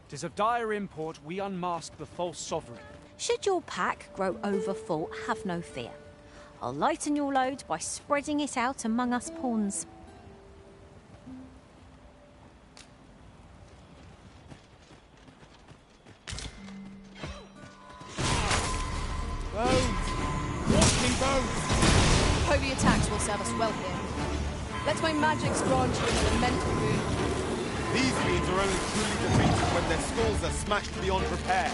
'Tis of dire import we unmask the false sovereign. Should your pack grow overfull, have no fear. I'll lighten your load by spreading it out among us pawns. Bones! Walking bones! Holy attacks will serve us well here. Let my magics grant you an elemental boon. These fiends are only truly defeated when their skulls are smashed beyond repair.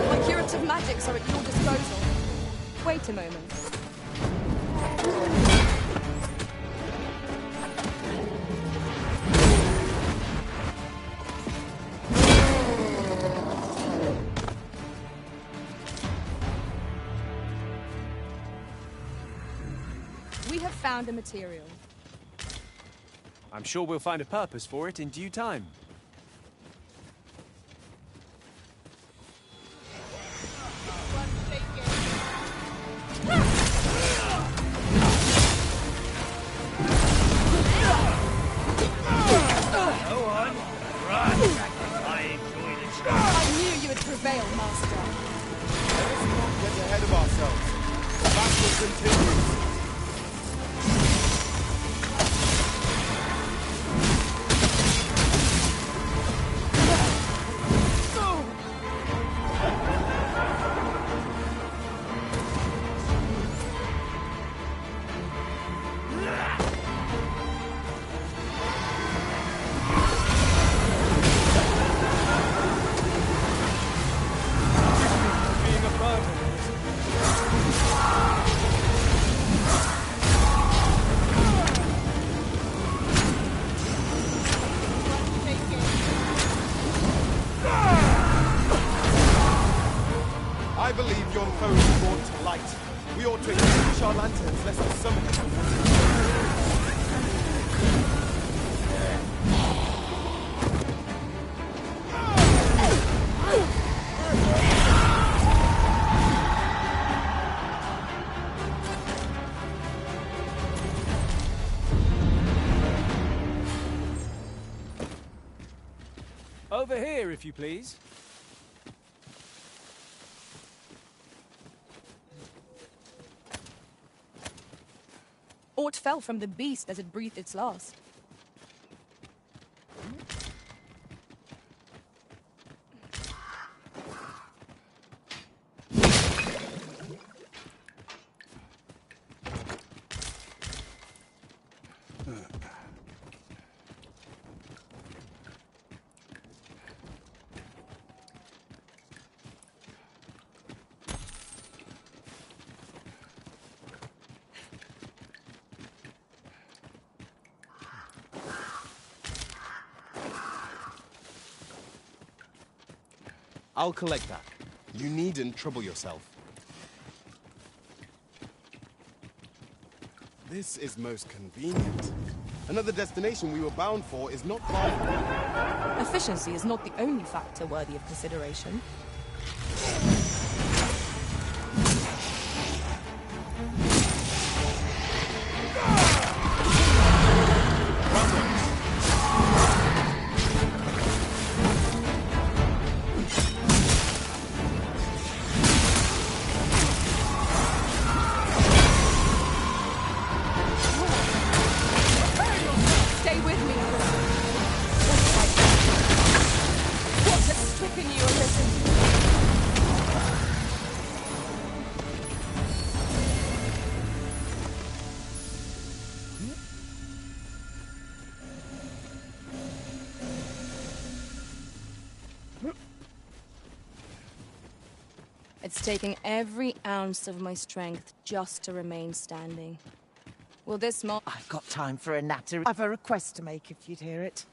My curative magics are at your disposal. Wait a moment. We have found a material. I'm sure we'll find a purpose for it in due time. I knew you would prevail, Master. Let us not get ahead of ourselves. The battle continues. Being a burden. I believe your foe is brought to light. We ought to extinguish our lanterns lest the summon. Over here, if you please. Aught fell from the beast as it breathed its last. I'll collect that. You needn't trouble yourself. This is most convenient. Another destination we were bound for is not far. Efficiency is not the only factor worthy of consideration. Stay with me. What has stricken you, Alyssa? It's taking every ounce of my strength just to remain standing. Will this mark? I've got time for a natter. I've a request to make if you'd hear it.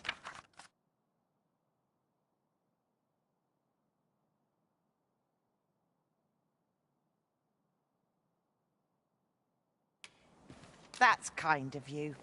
That's kind of you.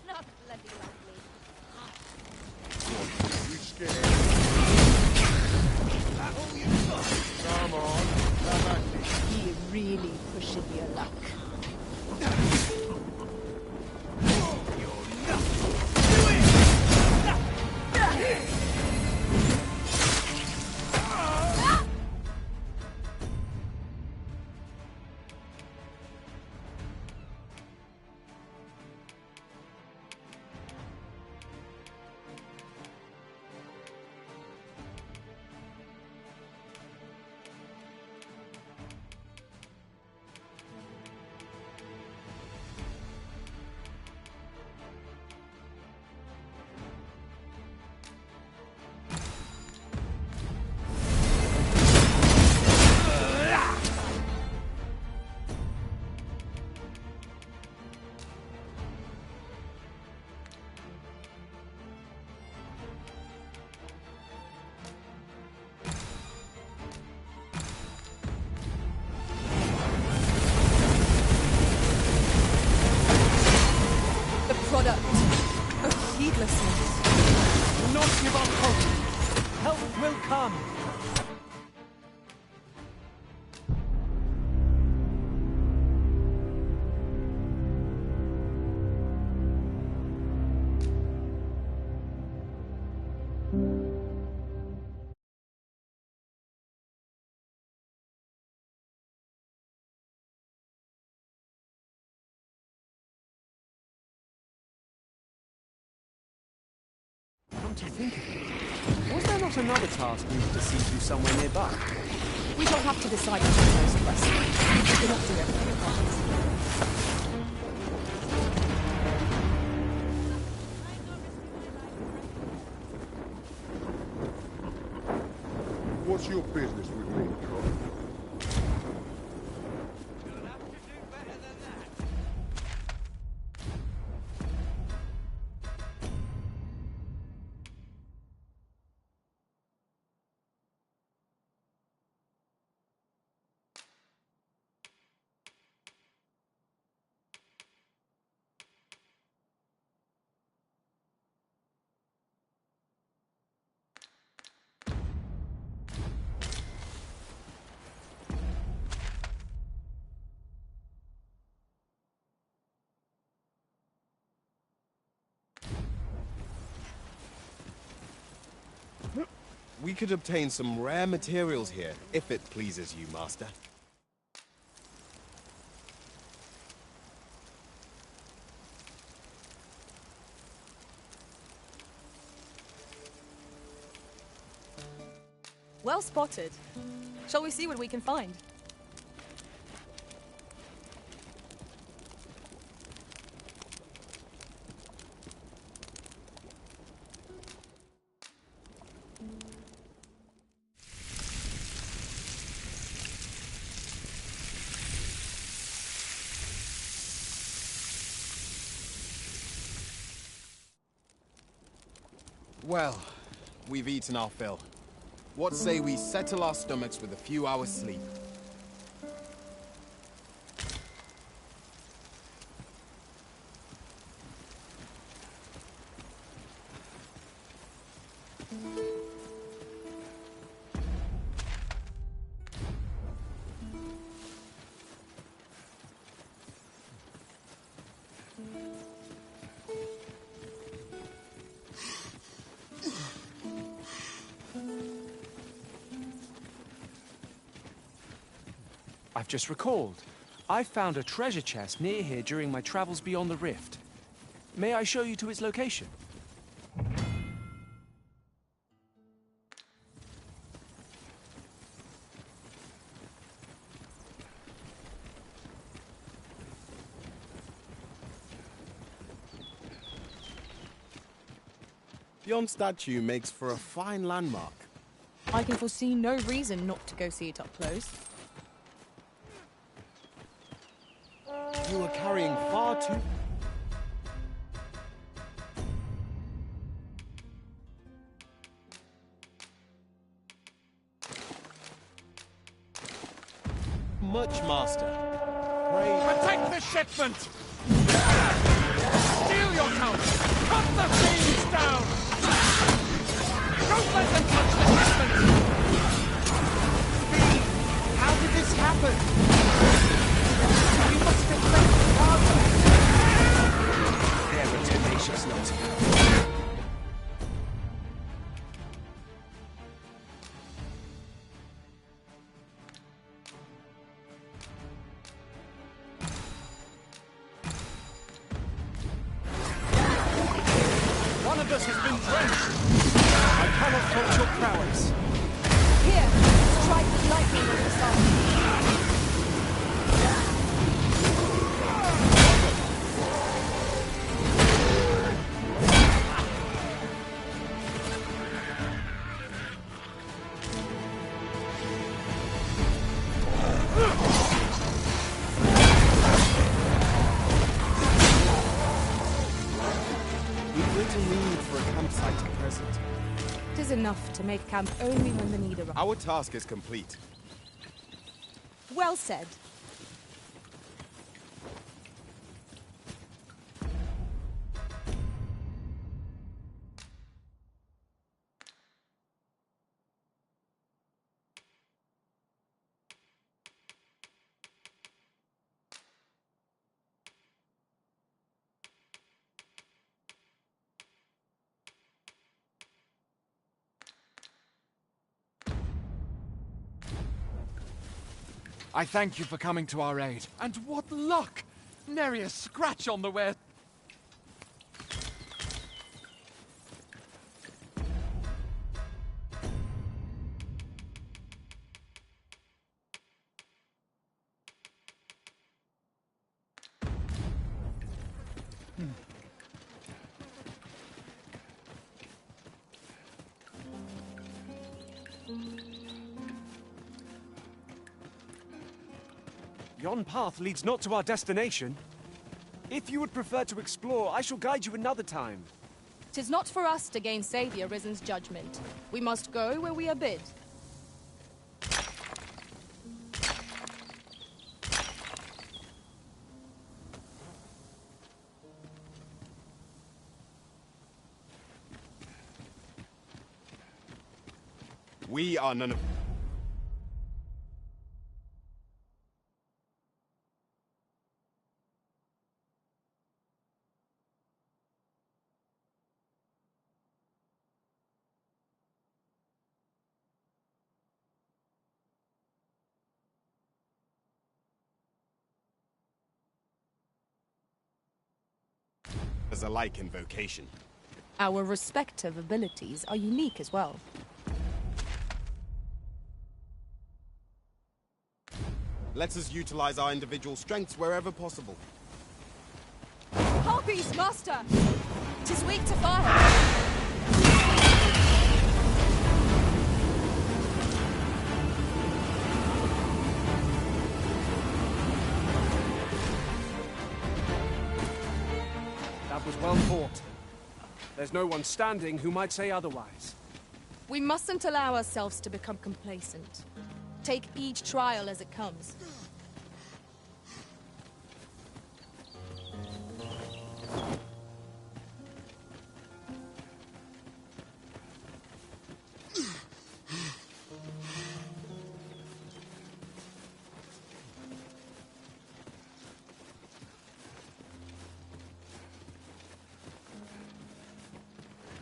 Not bloody lovely. You scared? Come on, come at me. You're really pushing your luck. Product of heedlessness. Do not give up hope. Help will come. Come to think of it, was there not another task needed to see through somewhere nearby? We don't have to decide which is most pressing. We don't do everything at once. What's your business with me, Cop? We could obtain some rare materials here, if it pleases you, Master. Well spotted. Shall we see what we can find? Well, we've eaten our fill. What say we settle our stomachs with a few hours' sleep? I've just recalled. I found a treasure chest near here during my travels beyond the rift. May I show you to its location? Yon statue makes for a fine landmark. I can foresee no reason not to go see it up close. You are carrying far too... much, Master. Pray... Protect the shipment! Steal your count! Cut the thieves down! Don't let them touch the shipment! How did this happen? You must have left father. They're a tenacious lot. One of us has been drenched. I cannot fault your prowess. Here, strike with lightning on the side. We've little need for a campsite at present. It is enough to make camp only when the need arises. Our task is complete. Well said. I thank you for coming to our aid. And what luck! Nary a scratch on the way. Yon path leads not to our destination. If you would prefer to explore, I shall guide you another time. 'Tis not for us to gainsay the Arisen's judgment. We must go where we are bid. We are none of... as alike in vocation. Our respective abilities are unique as well. Let us utilize our individual strengths wherever possible. Harpies, master! 'Tis weak to fire! That was well fought. There's no one standing who might say otherwise. We mustn't allow ourselves to become complacent. Take each trial as it comes.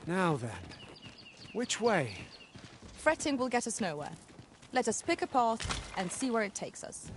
Now then, which way? Fretting will get us nowhere. Let us pick a path and see where it takes us.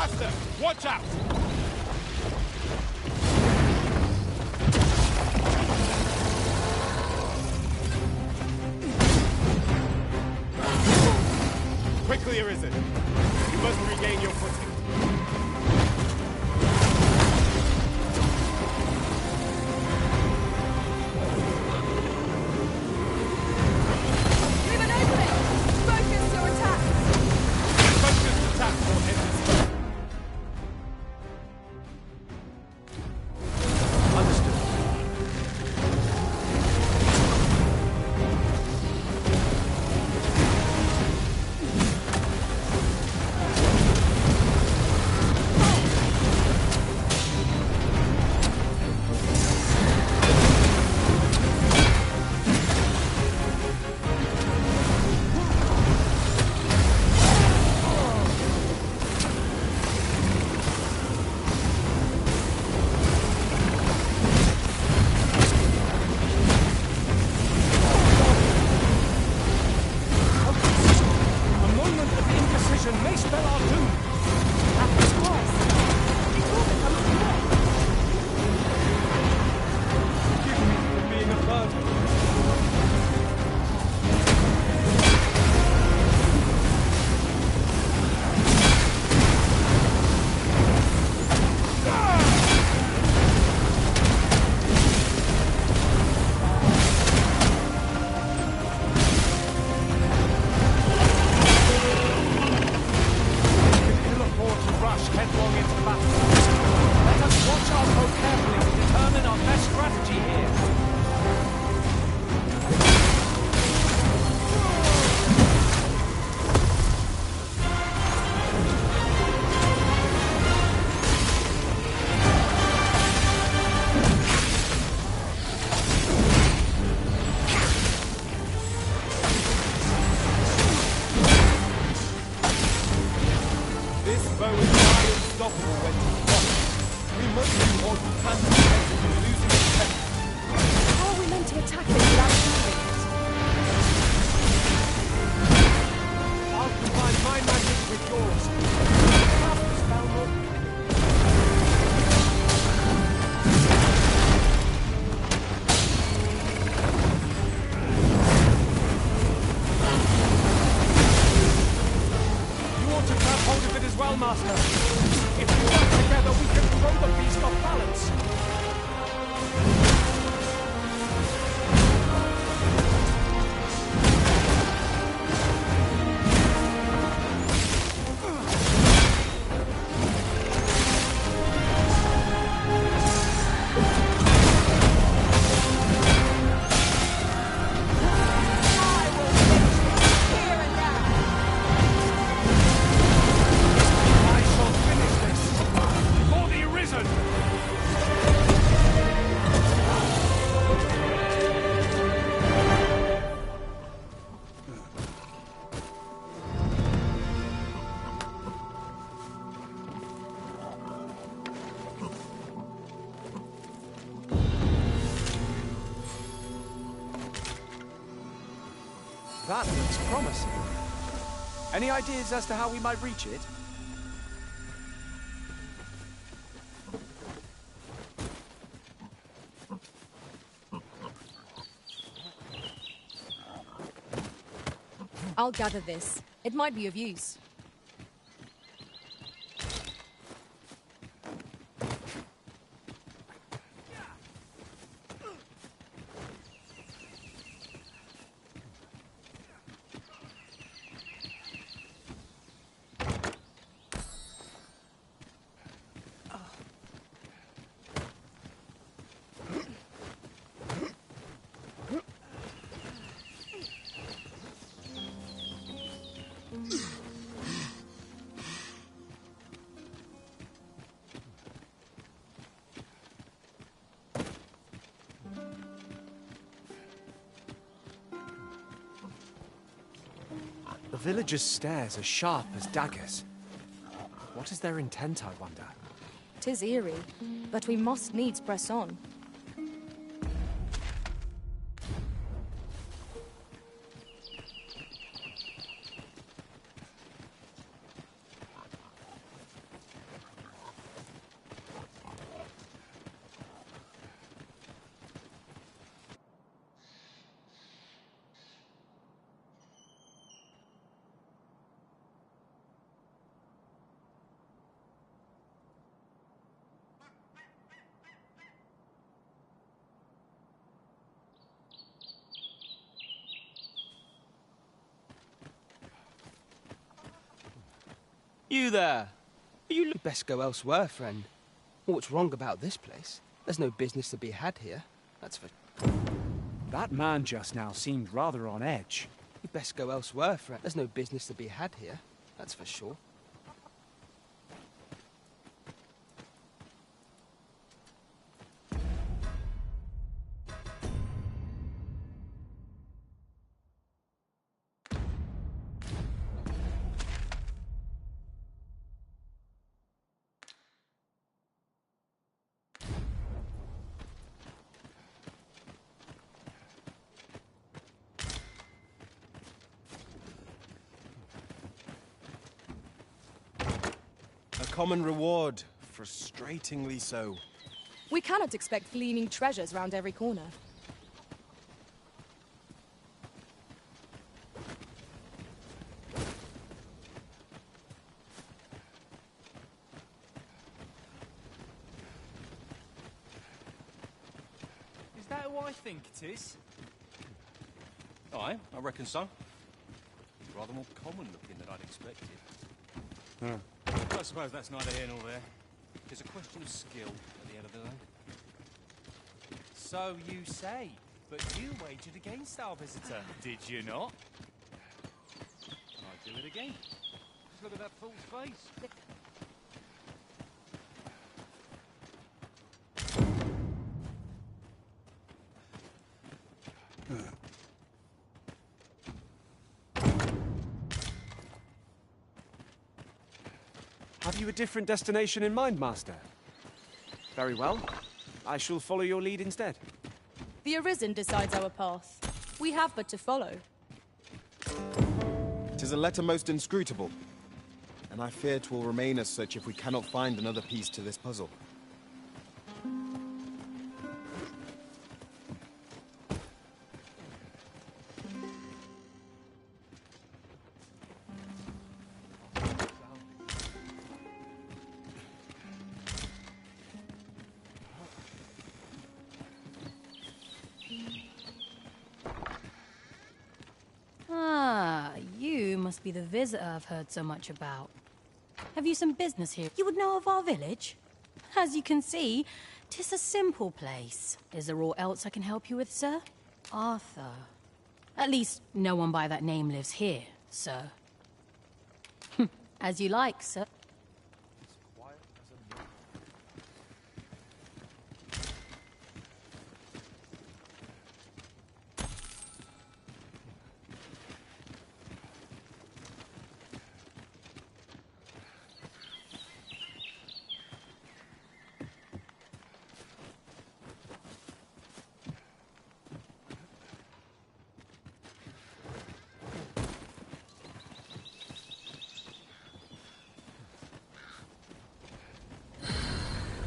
Master, watch out! Quickly, Arisen. You must regain your footing. Leave an opening! Focus your attacks! Focused attack will hit this. Understood. A moment of indecision may spell our doom. Forgive me for being a burden. We can ill afford to rush headlong into battle. Let us watch our foe carefully to determine our best strategy here. This bow is nigh unstoppable when spotted. We must do what we can to prevent it from losing its temper. How are we meant to attack it without shooting it? I'll combine my magic with yours. Cast the spell more. You ought to grab hold of it as well, Master. If we work together, we can throw the beast off balance. I shall finish this for the Arisen. That looks promising. Any ideas as to how we might reach it? I'll gather this. It might be of use. The villagers' stares are sharp as daggers. What is their intent, I wonder? 'Tis eerie, but we must needs press on. You there! You'd best go elsewhere, friend. What's wrong about this place? There's no business to be had here. That's for... That man just now seemed rather on edge. You'd best go elsewhere, friend. There's no business to be had here. That's for sure. Common reward, frustratingly so. We cannot expect gleaming treasures round every corner. Is that who I think it is? Aye, I reckon so. He's rather more common looking than I'd expected. I suppose that's neither here nor there. It's a question of skill at the end of the day. So you say, but you wagered against our visitor, did you not? And I'd do it again. Just look at that fool's face. Have you a different destination in mind, Master? Very well. I shall follow your lead instead. The Arisen decides our path. We have but to follow. 'Tis a letter most inscrutable, and I fear 'twill remain as such if we cannot find another piece to this puzzle. You must be the visitor I've heard so much about. Have you some business here? You would know of our village? As you can see, 'tis a simple place. Is there aught else I can help you with, sir? Arthur. At least, no one by that name lives here, sir. As you like, sir.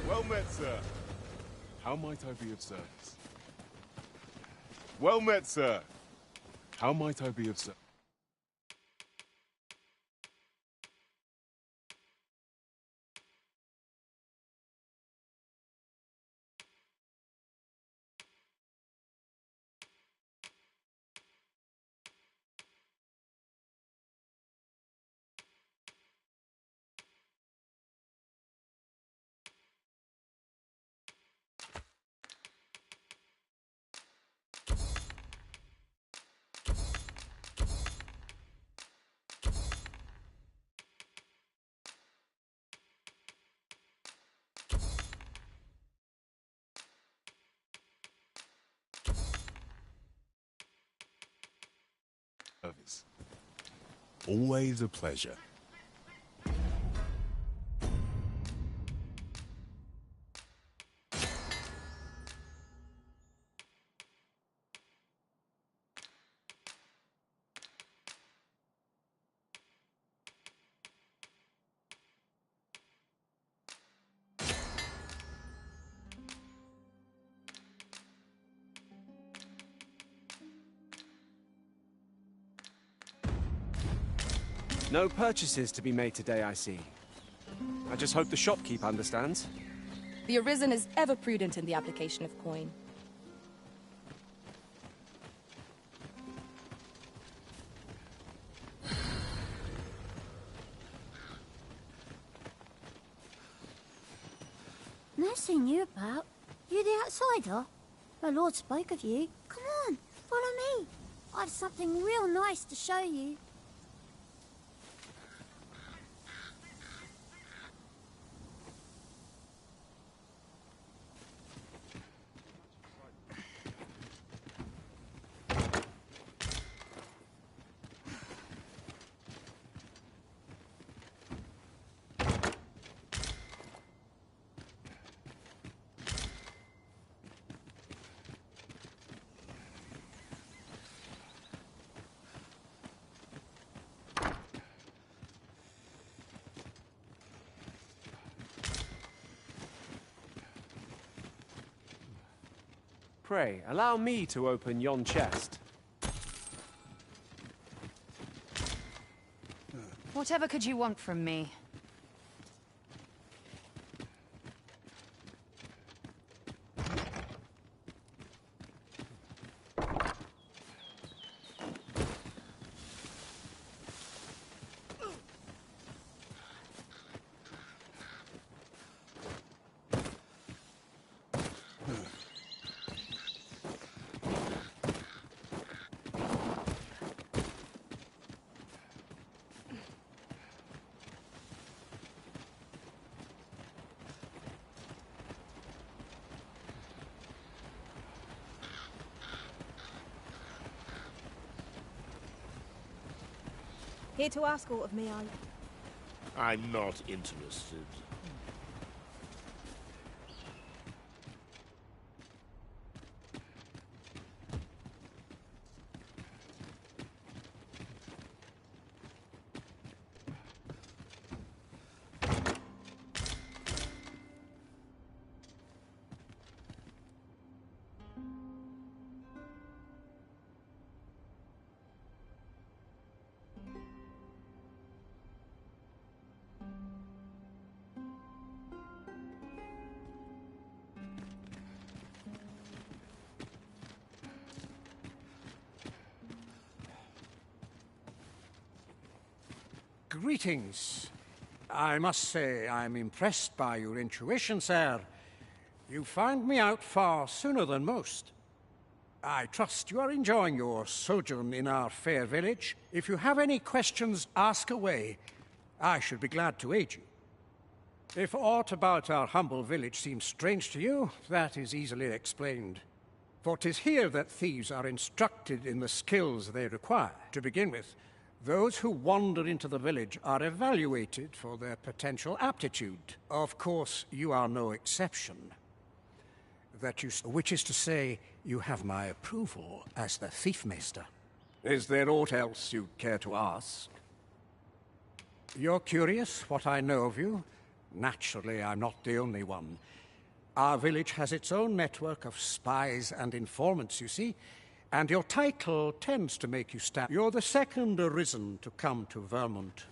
Well met, sir. How might I be of service? Well met, sir. How might I be of service? Service. Always a pleasure. No purchases to be made today, I see. I just hope the shopkeep understands. The Arisen is ever prudent in the application of coin. I've seen you about. You the outsider? My lord spoke of you. Come on, follow me. I've something real nice to show you. Pray, allow me to open yon chest. Whatever could you want from me? Here to ask aught of me, are you? I'm not interested. Greetings. I must say I'm impressed by your intuition, sir. You found me out far sooner than most. I trust you are enjoying your sojourn in our fair village. If you have any questions, ask away. I should be glad to aid you. If aught about our humble village seems strange to you, that is easily explained. For 'tis here that thieves are instructed in the skills they require. To begin with, those who wander into the village are evaluated for their potential aptitude. Of course, you are no exception. Which is to say, you have my approval as the Thiefmeister. Is there aught else you'd care to ask? You're curious what I know of you? Naturally, I'm not the only one. Our village has its own network of spies and informants, you see, and your title tends to make you stand. You're the second arisen to come to Vermont,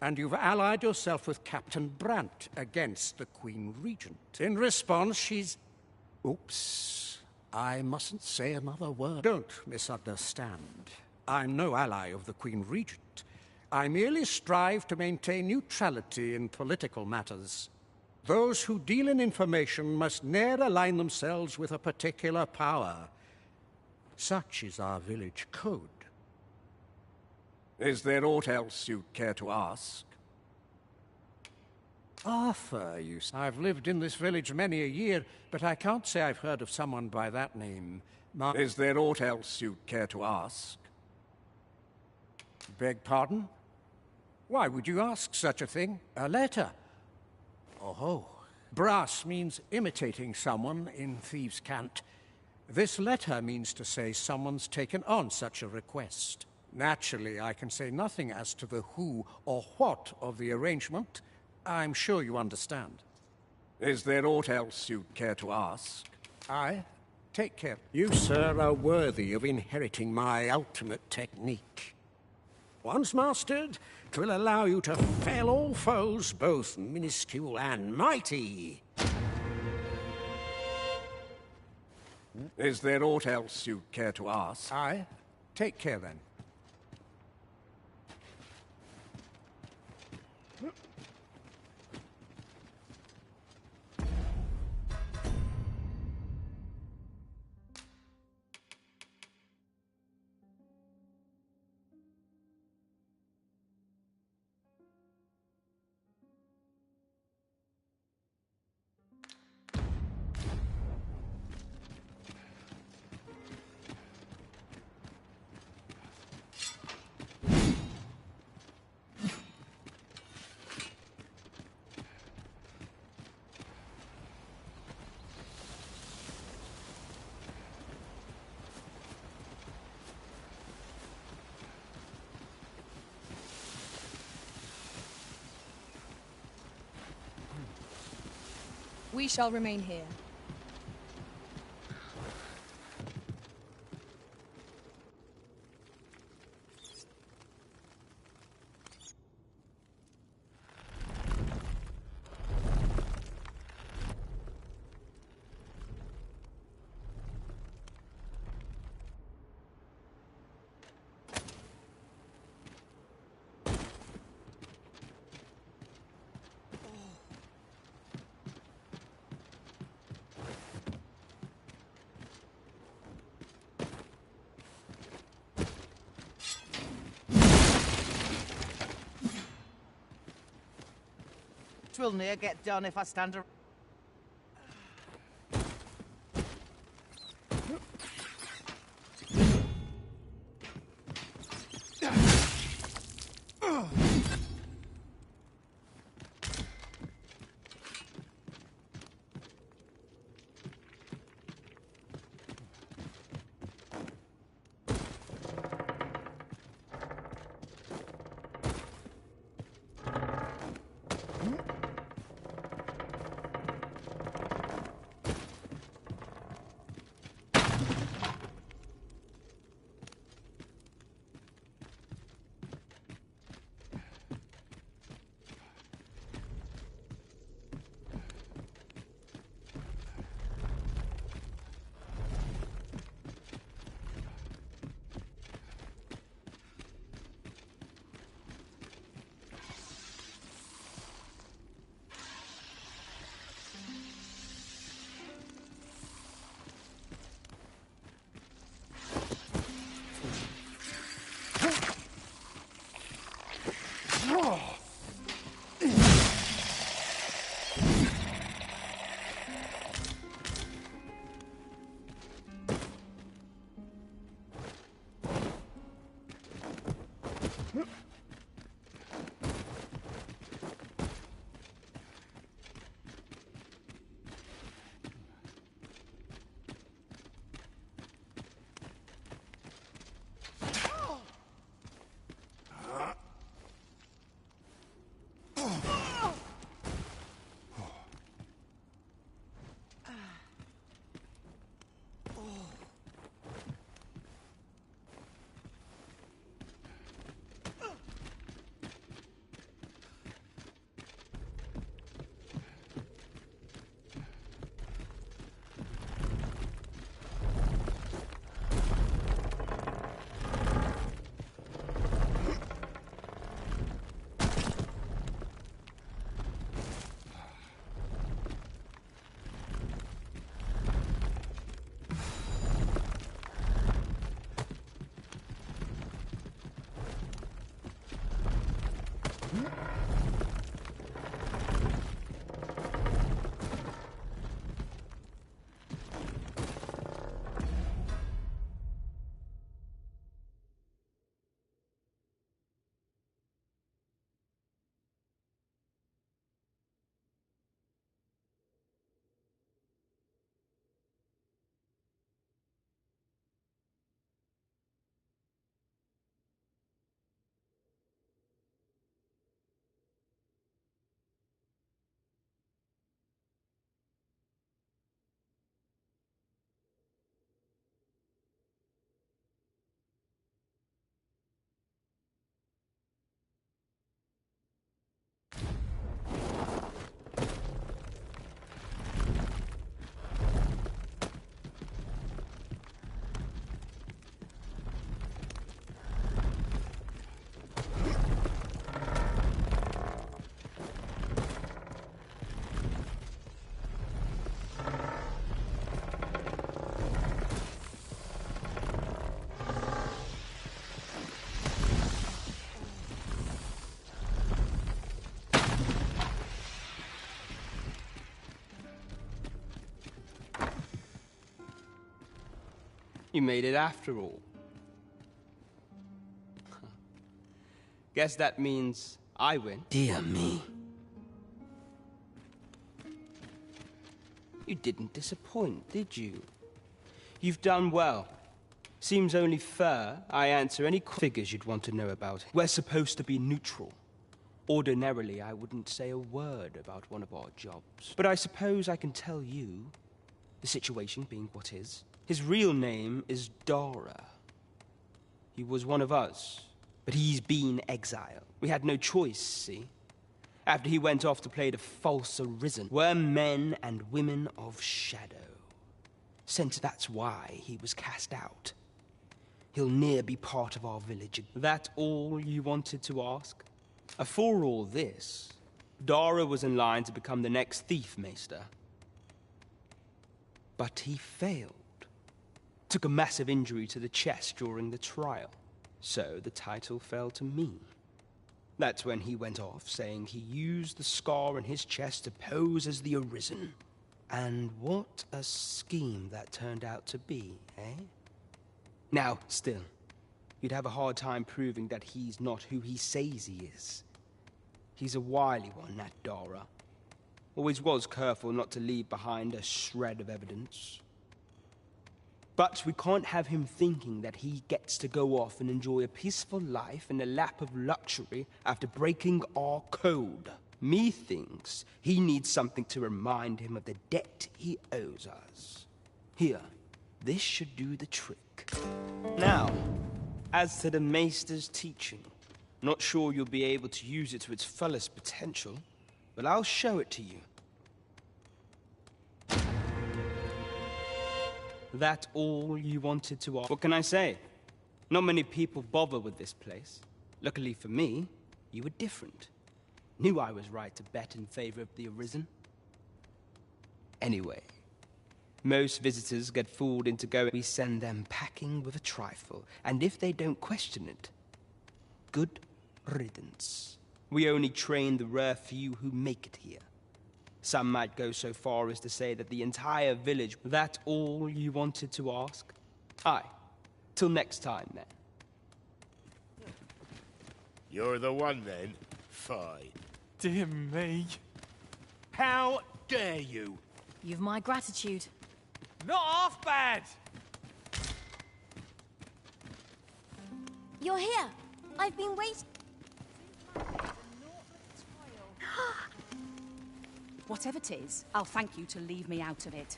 and you've allied yourself with Captain Brandt against the Queen Regent. In response, she's... Oops. I mustn't say another word. Don't misunderstand. I'm no ally of the Queen Regent. I merely strive to maintain neutrality in political matters. Those who deal in information must ne'er align themselves with a particular power. Such is our village code. Is there aught else you'd care to ask? Arthur, you say. I've lived in this village many a year, but I can't say I've heard of someone by that name. Is there aught else you'd care to ask? Beg pardon? Why would you ask such a thing? A letter? Oh, brass means imitating someone in thieves' cant. This letter means to say someone's taken on such a request. Naturally, I can say nothing as to the who or what of the arrangement. I'm sure you understand. Is there aught else you'd care to ask? Aye. Take care. You, sir, are worthy of inheriting my ultimate technique. Once mastered, 'twill allow you to fell all foes, both minuscule and mighty. Is there aught else you'd care to ask? Aye. Take care, then. We shall remain here. Twill near get done if I stand around. You made it after all. Guess that means I win. Dear me. You didn't disappoint, did you? You've done well. Seems only fair I answer any figures you'd want to know about. We're supposed to be neutral. Ordinarily, I wouldn't say a word about one of our jobs, but I suppose I can tell you, the situation being what is. His real name is Dara. He was one of us, but he's been exiled. We had no choice, see? After he went off to play the false arisen, we're men and women of shadow. Since that's why he was cast out. He'll ne'er be part of our village. That all you wanted to ask? For all this, Dara was in line to become the next thief maester. But he failed. Took a massive injury to the chest during the trial. So the title fell to me. That's when he went off, saying he used the scar on his chest to pose as the Arisen. And what a scheme that turned out to be, eh? Now, still, you'd have a hard time proving that he's not who he says he is. He's a wily one, that Dara. Always was careful not to leave behind a shred of evidence. But we can't have him thinking that he gets to go off and enjoy a peaceful life in a lap of luxury after breaking our code. Methinks he needs something to remind him of the debt he owes us. Here, this should do the trick. Now, as to the Maester's teaching, not sure you'll be able to use it to its fullest potential, but I'll show it to you. That all you wanted to ask? What can I say? Not many people bother with this place. Luckily for me, you were different. Knew I was right to bet in favor of the Arisen. Anyway, most visitors get fooled into going. We send them packing with a trifle, and if they don't question it, good riddance. We only train the rare few who make it here. Some might go so far as to say that the entire village... That all you wanted to ask? Aye. Till next time, then. You're the one, then? Fine. Dear me. How dare you? You've my gratitude. Not half bad! You're here. I've been waiting. Whatever it is, I'll thank you to leave me out of it.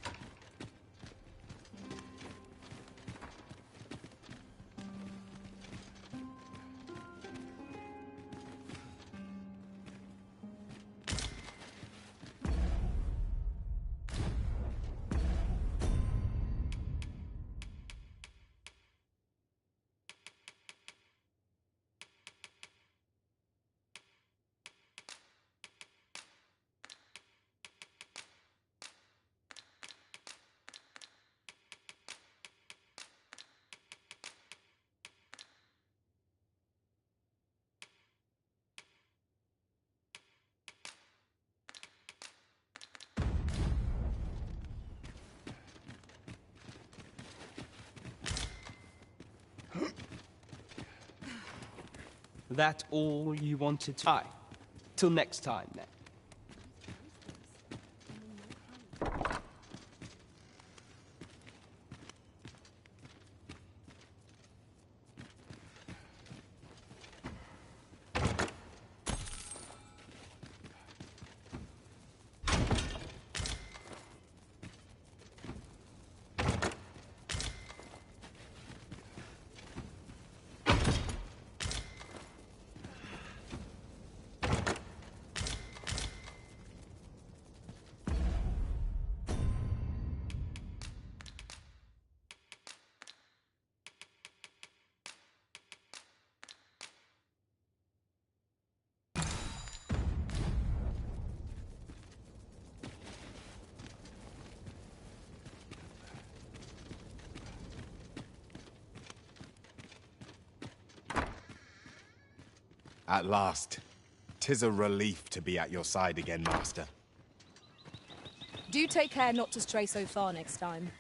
That all you wanted to... Aye. Till next time, then. At last. 'Tis a relief to be at your side again, Master. Do take care not to stray so far next time.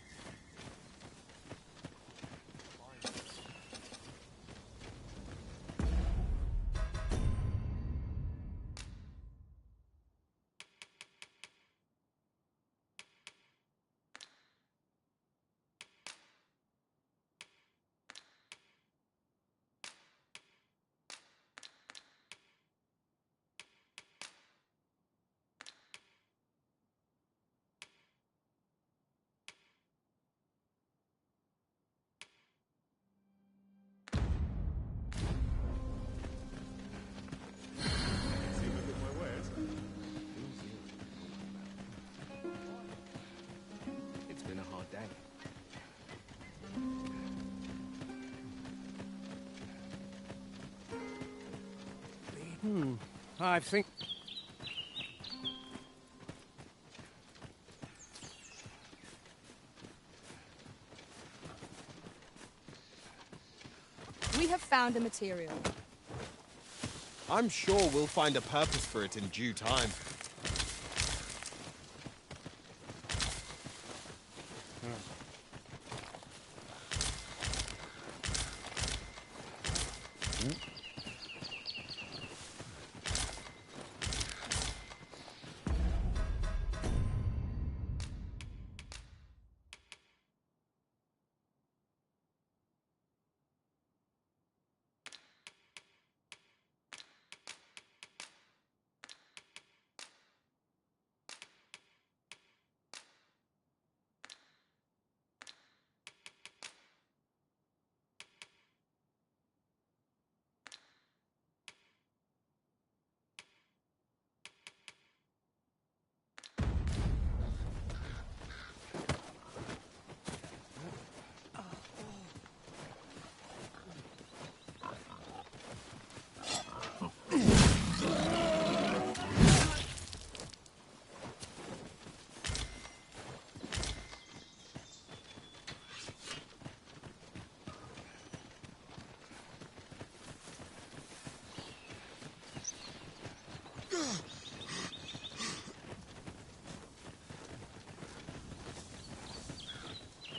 I think... We have found a material. I'm sure we'll find a purpose for it in due time.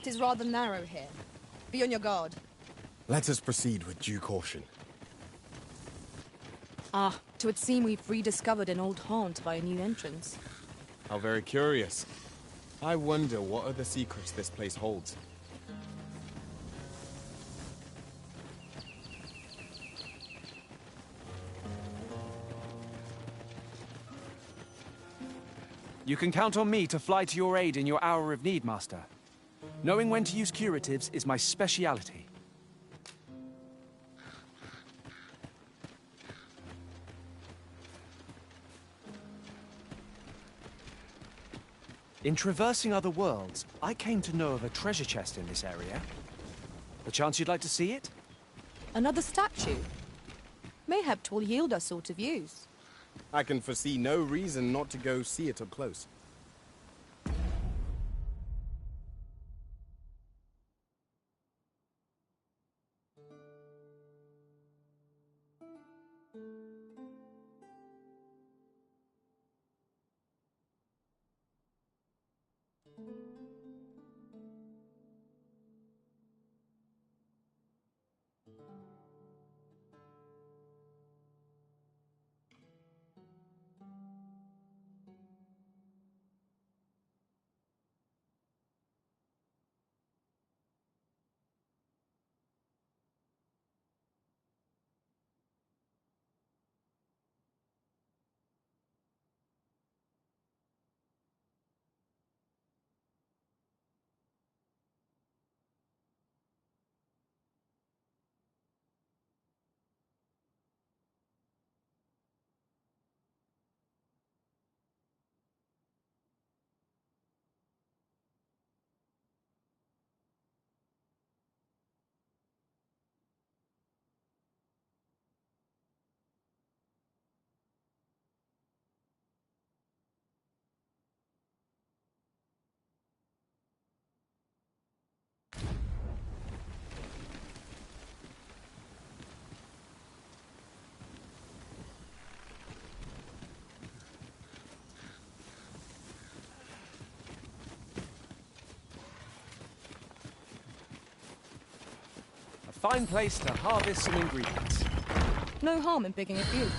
It is rather narrow here. Be on your guard. Let us proceed with due caution. Ah, 'twould seem we've rediscovered an old haunt by a new entrance. How very curious. I wonder what other secrets this place holds. You can count on me to fly to your aid in your hour of need, Master. Knowing when to use curatives is my speciality. In traversing other worlds, I came to know of a treasure chest in this area. The chance you'd like to see it? Another statue? Mayhap 'twill yield us sort of use. I can foresee no reason not to go see it up close. A fine place to harvest some ingredients. No harm in picking a few.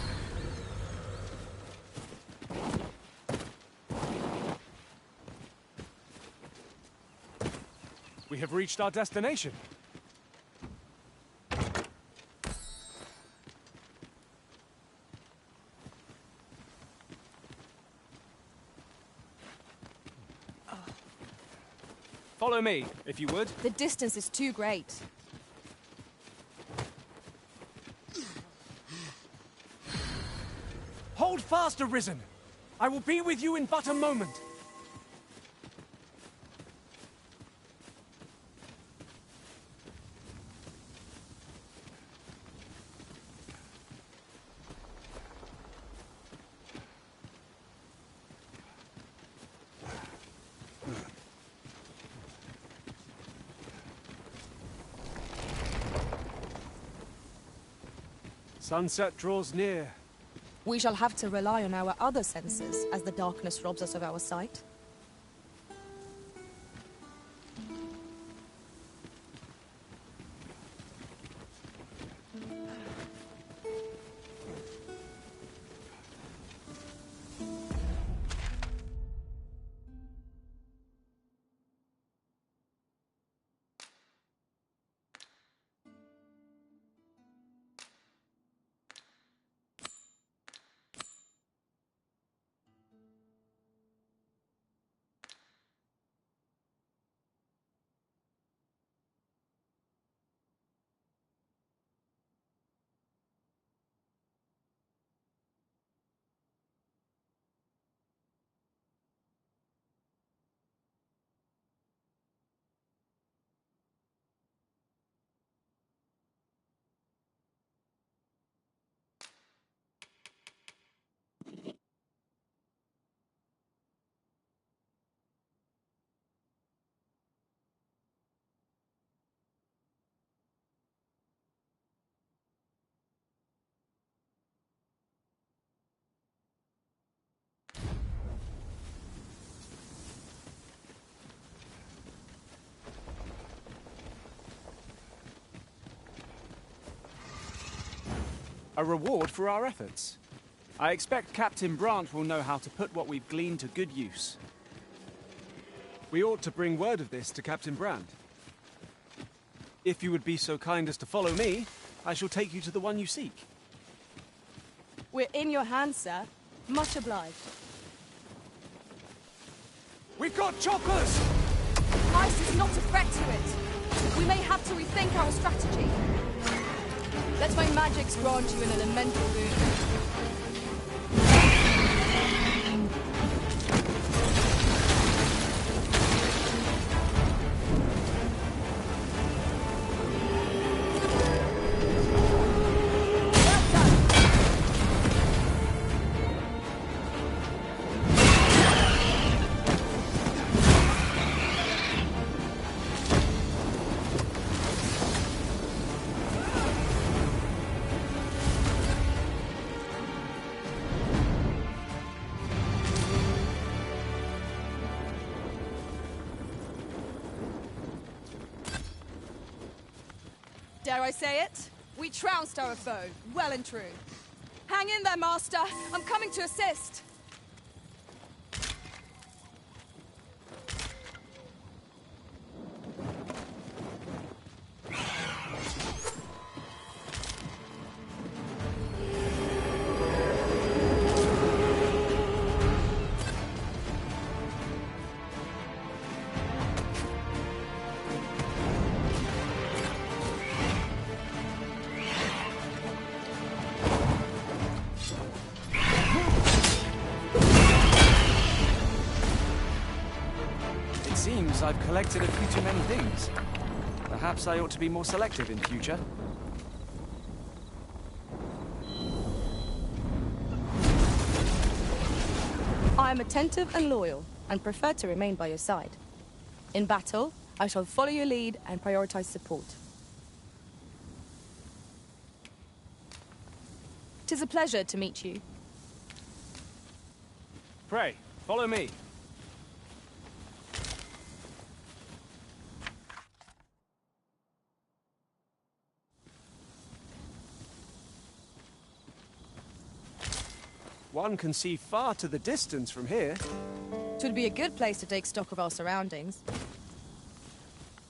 We have reached our destination. Follow me, if you would. The distance is too great. Hold fast, Arisen! I will be with you in but a moment. Sunset draws near. We shall have to rely on our other senses as the darkness robs us of our sight. A reward for our efforts. I expect Captain Branch will know how to put what we've gleaned to good use. We ought to bring word of this to Captain Brand. If you would be so kind as to follow me, I shall take you to the one you seek. We're in your hands, sir. Much obliged. We've got choppers! Ice is not a threat to it. We may have to rethink our strategy. Let my magics grant you an elemental boon. Dare I say it? We trounced our foe, well and true. Hang in there, Master. I'm coming to assist. Seems I've collected a few too many things. Perhaps I ought to be more selective in future. I am attentive and loyal, and prefer to remain by your side. In battle, I shall follow your lead and prioritize support. 'Tis a pleasure to meet you. Pray, follow me. One can see far to the distance from here. 'Twould be a good place to take stock of our surroundings.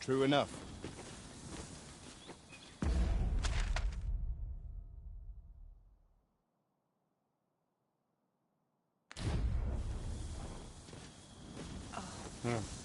True enough. Hmm.